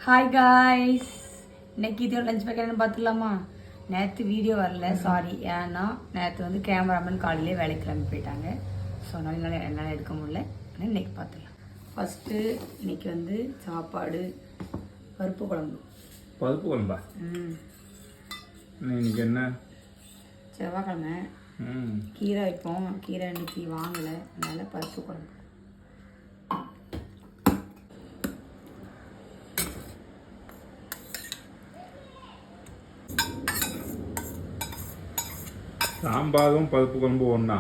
Hi guys, இன்னைக்கு இதோட lunch back என்னன்னு பார்த்துலாமா? நேற்று வீடியோ வரல, சாரி. ஏன்னா நேற்று வந்து கேமராமேன் காலையிலே வேலைக்கு கிளம்பி போயிட்டாங்க. ஸோ அதனால என்னால் எடுக்க முடியல. ஆனால் இன்னைக்கு பார்த்துக்கலாம். ஃபஸ்ட்டு இன்னைக்கு வந்து சாப்பாடு பருப்பு குழம்பு. பருப்பு குழம்பா? இன்னைக்கு என்ன? செவ்வாய்க்கிழமை கீரை வைப்போம். கீரை இன்னைக்கு வாங்கலை, அதனால பருப்பு குழம்பு. சாம்பாரும் பருப்பு குழம்பு ஒன்றா?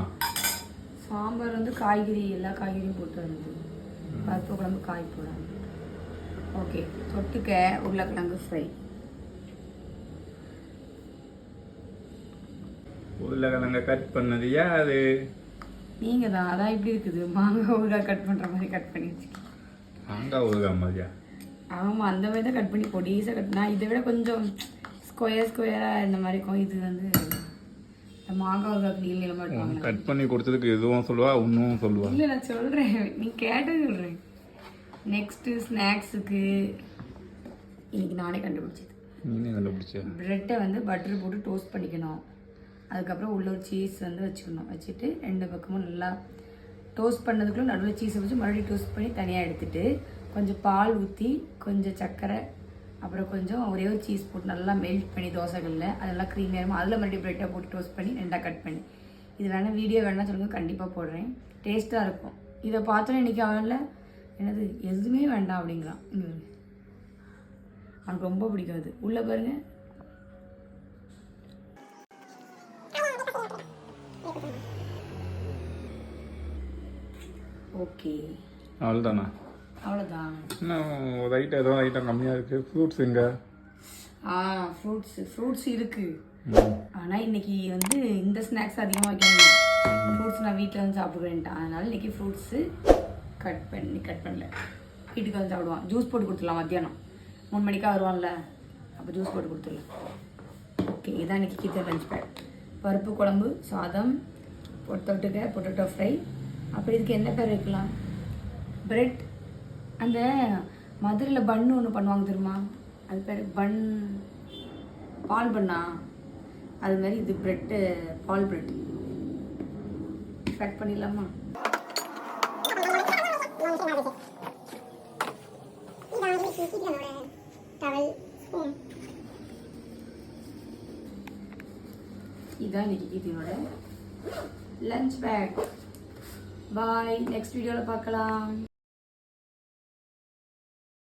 சாம்பார் வந்து காய்கறி, எல்லா காய்கறியும் போட்டு வருது. பருப்பு குழம்பு காய் போடாது. ஓகே, தொட்டுக்க உருளைக்கிழங்கு ஃப்ரை. உருளைக்கிழங்க கட் பண்ணதையா அது? நீங்கள் தான், அதான் இப்படி இருக்குது. மாங்காய் ஊறுகாய் கட் பண்ணுற மாதிரி கட் பண்ணி வச்சுக்கேன். மாங்காய் ஊறுகாய் மாதிரியா? ஆமாம், அந்த மாதிரி தான் கட் பண்ணி பொடிசாக கட் பண்ணால். இதை விட கொஞ்சம் ஸ்கொயராக இந்த மாதிரி இருக்கும். இது வந்து மாங்காய் ஊறுகாய்க்கு நீளமாக இருப்பாங்க. கட் பண்ணி கொடுத்ததுக்கு எதுவும் சொல்லுவா, இன்னும் சொல்லுவா? இல்லை, நான் சொல்கிறேன், நீ கேட்டது சொல்கிறேன். நெக்ஸ்ட்டு ஸ்நாக்ஸுக்கு இன்னைக்கு நானே கண்டுபிடிச்சது. நீனே கண்டுபிடிச்ச? ப்ரெட்டை வந்து பட்டர் போட்டு டோஸ்ட் பண்ணிக்கணும். அதுக்கப்புறம் உள்ள ஒரு சீஸ் வந்து வச்சுக்கணும். வச்சுட்டு ரெண்டு பக்கமும் நல்லா டோஸ்ட் பண்ணதுக்குள்ளே நடுவில் சீஸை வச்சு மறுபடியும் டோஸ்ட் பண்ணி தனியாக எடுத்துகிட்டு கொஞ்சம் பால் ஊற்றி கொஞ்சம் சர்க்கரை அப்புறம் கொஞ்சம் ஒரே ஒரு சீஸ் போட்டு நல்லா மெல்ட் பண்ணி தோசைகளில் அதெல்லாம் க்ரீமியாக அதில் மறுபடியும் ப்ரெட்டை போட்டு டோஸ்ட் பண்ணி ரெண்டாக கட் பண்ணி இது வேணால் வீடியோ வேணால் சொல்லுங்கள், கண்டிப்பாக போடுறேன். டேஸ்ட்டாக இருக்கும். இதை பார்த்தோன்னே இன்றைக்கி அவனில் என்னது எதுவுமே வேண்டாம் அப்படிங்கிறான். அவனுக்கு ரொம்ப பிடிக்காது. உள்ளே பாருங்கள். ஓகே, அவ்வளோதானா? அவ்வளோதான். இன்னும் ஒரு ஐட்டம் ஏதோ ஐட்டம் கம்மியாக இருக்குது. ஃப்ரூட்ஸ் எங்கே? ஃப்ரூட்ஸ் இருக்குது. ஆனால் இன்னைக்கு வந்து இந்த ஸ்நாக்ஸ் அதிகமாக வைக்கணும். ஃப்ரூட்ஸ் நான் வீட்டில் வந்து சாப்பிடுவேன்ட்டான். அதனால இன்னைக்கு ஃப்ரூட்ஸு கட் பண்ணல. வீட்டுக்கு வந்து சாப்பிடுவான். ஜூஸ் போட்டு கொடுத்துடலாம். மத்தியானம் 3 மணிக்காக வருவான்ல, அப்போ ஜூஸ் போட்டு கொடுத்துடலாம். ஓகே, இதான் இன்னைக்கு கிச்சன் லஞ்ச் பேக். பருப்பு குழம்பு, சாதம், தொட்டுக்க பொட்டேட்டோ ஃப்ரை. அப்புறம் இதுக்கு என்ன பேர் வைக்கலாம்? பிரெட். அந்த மதுரையில் பன்னு ஒன்று பண்ணுவாங்க தெரியுமா? அது பேர் பன், பால் பண்ணா. அது மாதிரி இது ப்ரெட்டு, பால் ப்ரெட். கட் பண்ணிடலாமா? இதான் இன்னைக்கு கீதியோட லஞ்ச் பேக். பாய், நெக்ஸ்ட் வீடியோவில் பார்க்கலாம்.